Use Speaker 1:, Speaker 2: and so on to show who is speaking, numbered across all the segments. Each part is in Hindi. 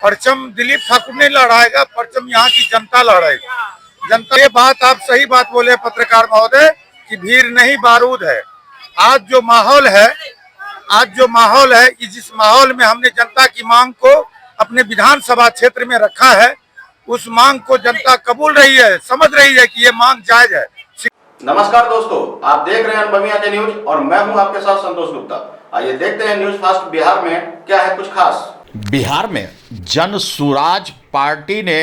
Speaker 1: परचम दिलीप ठाकुर नहीं लड़ाएगा, परचम यहाँ की जनता लड़ाएगी। जनता, ये बात आप सही बात बोले पत्रकार महोदय कि भीड़ नहीं बारूद है। आज जो माहौल है, जिस माहौल में हमने जनता की मांग को अपने विधानसभा क्षेत्र में रखा है, उस मांग को जनता कबूल रही है, समझ रही है कि ये मांग जायज है।
Speaker 2: नमस्कार दोस्तों, आप देख रहे हैं अनुभवी आते न्यूज और मैं हूं आपके साथ संतोष गुप्ता। आइए देखते हैं न्यूज फास्ट बिहार में क्या है कुछ खास।
Speaker 3: बिहार में जन सुराज पार्टी ने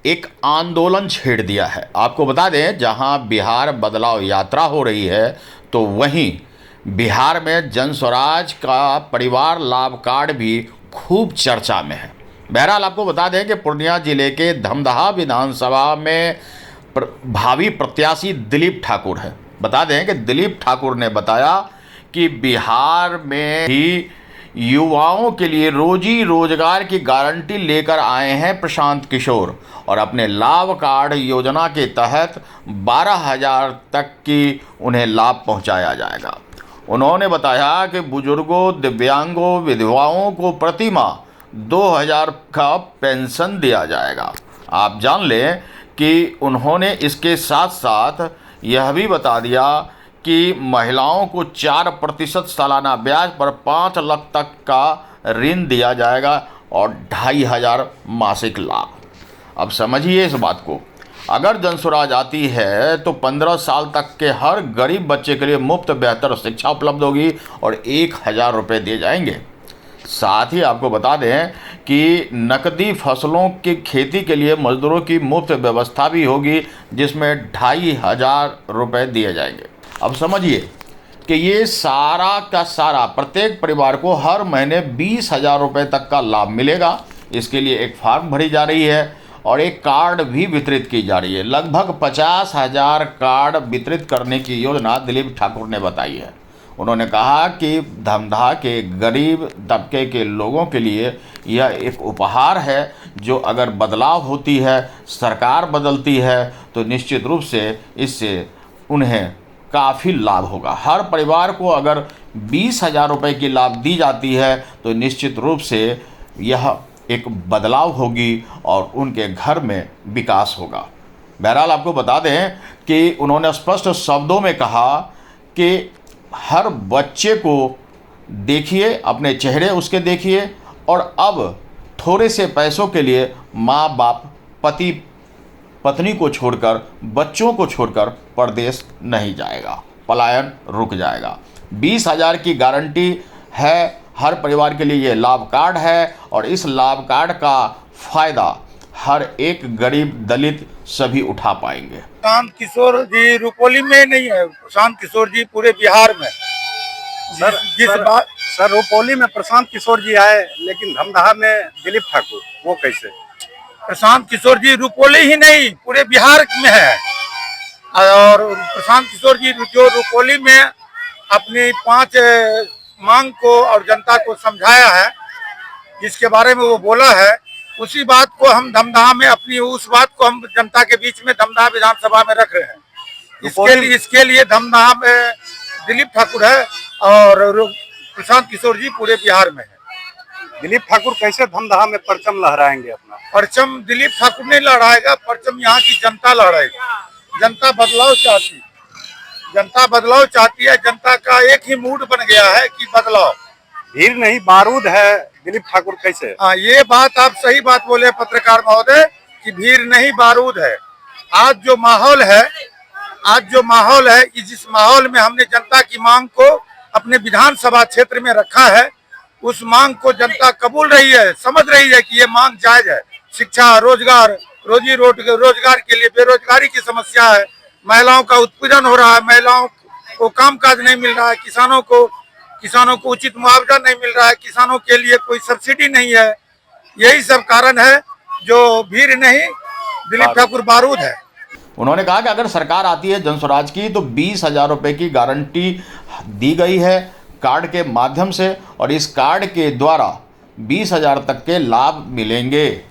Speaker 3: एक आंदोलन छेड़ दिया है। आपको बता दें, जहां बिहार बदलाव यात्रा हो रही है तो वहीं बिहार में जन स्वराज का परिवार लाभ कार्ड भी खूब चर्चा में है। बहरहाल आपको बता दें कि पूर्णिया जिले के धमदाहा विधानसभा में भावी प्रत्याशी दिलीप ठाकुर है। बता दें कि दिलीप ठाकुर ने बताया कि बिहार में ही युवाओं के लिए रोजी रोजगार की गारंटी लेकर आए हैं प्रशांत किशोर, और अपने लाभ कार्ड योजना के तहत 12,000 तक की उन्हें लाभ पहुंचाया जाएगा। उन्होंने बताया कि बुजुर्गों, दिव्यांगों, विधवाओं को प्रति माह 2,000 का पेंशन दिया जाएगा। आप जान लें कि उन्होंने इसके साथ साथ यह भी बता दिया कि महिलाओं को 4% सालाना ब्याज पर 5 लाख तक का ऋण दिया जाएगा और 2,500 मासिक लाभ। अब समझिए इस बात को, अगर जनसुराज आती है तो 15 साल तक के हर गरीब बच्चे के लिए मुफ्त बेहतर शिक्षा उपलब्ध होगी और 1,000 रुपये दिए जाएंगे। साथ ही आपको बता दें कि नकदी फसलों की खेती के लिए मजदूरों की मुफ्त व्यवस्था भी होगी, जिसमें 2,500 रुपये दिए जाएंगे। अब समझिए कि ये सारा का सारा प्रत्येक परिवार को हर महीने 20,000 रुपये तक का लाभ मिलेगा। इसके लिए एक फॉर्म भरी जा रही है और एक कार्ड भी वितरित की जा रही है। लगभग 50,000 कार्ड वितरित करने की योजना दिलीप ठाकुर ने बताई है। उन्होंने कहा कि धमदाहा के गरीब तबके के लोगों के लिए यह एक उपहार है, जो अगर बदलाव होती है, सरकार बदलती है तो निश्चित रूप से इससे उन्हें काफ़ी लाभ होगा। हर परिवार को अगर 20,000 रुपये की लाभ दी जाती है तो निश्चित रूप से यह एक बदलाव होगी और उनके घर में विकास होगा। बहरहाल आपको बता दें कि उन्होंने स्पष्ट शब्दों में कहा कि हर बच्चे को देखिए, अपने चेहरे उसके देखिए, और अब थोड़े से पैसों के लिए माँ बाप, पति पत्नी को छोड़कर, बच्चों को छोड़कर परदेश नहीं जाएगा, पलायन रुक जाएगा। 20,000 की गारंटी है हर परिवार के लिए। ये लाभ कार्ड है और इस लाभ कार्ड का फायदा हर एक गरीब दलित सभी उठा पाएंगे।
Speaker 1: प्रशांत किशोर जी रुपोली में नहीं है, प्रशांत किशोर जी पूरे बिहार में।
Speaker 4: सर रुपोली में प्रशांत किशोर जी आए, लेकिन धमदाहा में दिलीप ठाकुर, वो कैसे?
Speaker 1: प्रशांत किशोर जी रुपोली ही नहीं पूरे बिहार में है, और प्रशांत किशोर जी जो रुपोली में अपनी 5 मांग को और जनता को समझाया है, जिसके बारे में वो बोला है, उसी बात को हम धमदाहा में उस बात को हम जनता के बीच में धमदाहा विधानसभा में रख रहे हैं। इसके लिए धमदाहा में दिलीप ठाकुर है और प्रशांत किशोर जी पूरे बिहार में है।
Speaker 4: दिलीप ठाकुर कैसे धमदाहा में परचम लहराएंगे अपना?
Speaker 1: परचम दिलीप ठाकुर नहीं लड़ाएगा, परचम यहाँ की जनता लड़ाएगी। जनता बदलाव चाहती है। जनता का एक ही मूड बन गया है कि बदलाव।
Speaker 4: भीड़ नहीं बारूद है, दिलीप ठाकुर कैसे?
Speaker 1: हाँ, ये बात आप सही बात बोले पत्रकार महोदय कि भीड़ नहीं बारूद है। आज जो माहौल है, जिस माहौल में हमने जनता की मांग को अपने विधानसभा क्षेत्र में रखा है, उस मांग को जनता कबूल रही है, समझ रही है कि ये मांग जायज है। शिक्षा, रोजगार, रोजगार के लिए बेरोजगारी की समस्या है, महिलाओं का उत्पीड़न हो रहा है, महिलाओं को कामकाज नहीं मिल रहा है, किसानों को उचित मुआवजा नहीं मिल रहा है, किसानों के लिए कोई सब्सिडी नहीं है। यही सब कारण है जो भीड़ नहीं दिलीप ठाकुर बारूद है।
Speaker 3: उन्होंने कहा कि अगर सरकार आती है जनस्वराज की तो 20,000 रुपये की गारंटी दी गई है कार्ड के माध्यम से, और इस कार्ड के द्वारा 20,000 तक के लाभ मिलेंगे,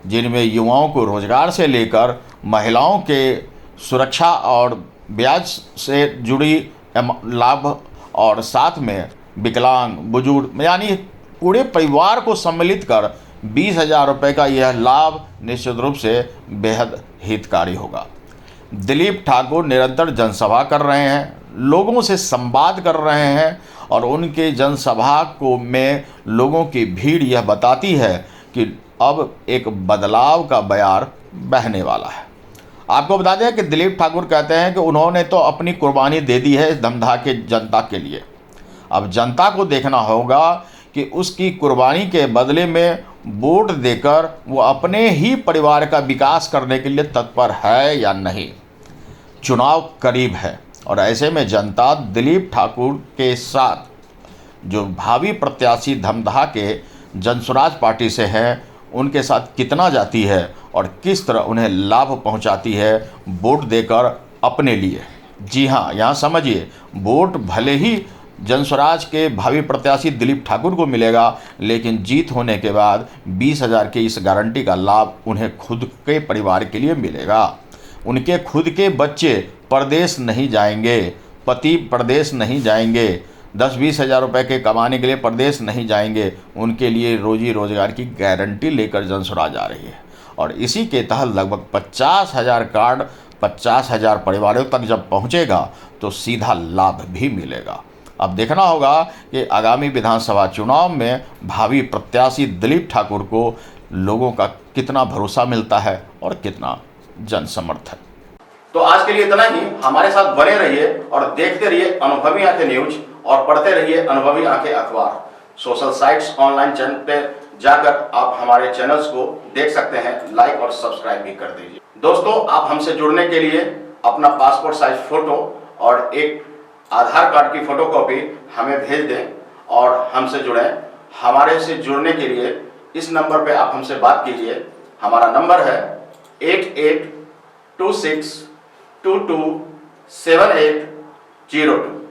Speaker 3: जिनमें युवाओं को रोजगार से लेकर महिलाओं के सुरक्षा और ब्याज से जुड़ी लाभ, और साथ में विकलांग, बुजुर्ग, यानी पूरे परिवार को सम्मिलित कर 20,000 रुपये का यह लाभ निश्चित रूप से बेहद हितकारी होगा। दिलीप ठाकुर निरंतर जनसभा कर रहे हैं, लोगों से संवाद कर रहे हैं और उनके जनसभा को में लोगों की भीड़ यह बताती है कि अब एक बदलाव का बयार बहने वाला है। आपको बता दें कि दिलीप ठाकुर कहते हैं कि उन्होंने तो अपनी कुर्बानी दे दी है धमधा के जनता के लिए। अब जनता को देखना होगा कि उसकी कुर्बानी के बदले में वोट देकर वो अपने ही परिवार का विकास करने के लिए तत्पर है या नहीं। चुनाव करीब है और ऐसे में जनता दिलीप ठाकुर के साथ जो भावी प्रत्याशी धमधा के जनसुराज पार्टी से हैं उनके साथ कितना जाती है और किस तरह उन्हें लाभ पहुंचाती है वोट देकर अपने लिए। जी हाँ, यहाँ समझिए, वोट भले ही जनसुराज के भावी प्रत्याशी दिलीप ठाकुर को मिलेगा, लेकिन जीत होने के बाद 20,000 के इस गारंटी का लाभ उन्हें खुद के परिवार के लिए मिलेगा। उनके खुद के बच्चे परदेश नहीं जाएंगे, पति परदेश नहीं जाएंगे, 10-20 हज़ार रुपये के कमाने के लिए परदेश नहीं जाएंगे। उनके लिए रोजी रोजगार की गारंटी लेकर जनसुराज आ रही है और इसी के तहत लगभग 50,000 कार्ड 50,000 परिवारों तक जब पहुंचेगा तो सीधा लाभ भी मिलेगा। अब देखना होगा कि आगामी विधानसभा चुनाव में भावी प्रत्याशी दिलीप ठाकुर को लोगों का कितना भरोसा मिलता है और कितना जन समर्थन।
Speaker 2: तो आज के लिए इतना ही। हमारे साथ बने रहिए और देखते रहिए अनुभवी आंखें न्यूज और पढ़ते रहिए अनुभवी आंखें अखबार। सोशल साइट्स ऑनलाइन चैनल पे जाकर आप हमारे चैनल्स को देख सकते हैं, लाइक और सब्सक्राइब भी कर दीजिए। दोस्तों, आप हमसे जुड़ने के लिए अपना पासपोर्ट साइज फोटो और एक आधार कार्ड की फोटोकॉपी हमें भेज दें और हमसे जुड़ें। हमारे से जुड़ने के लिए इस नंबर पे आप हमसे बात कीजिए। हमारा नंबर है 8826227802।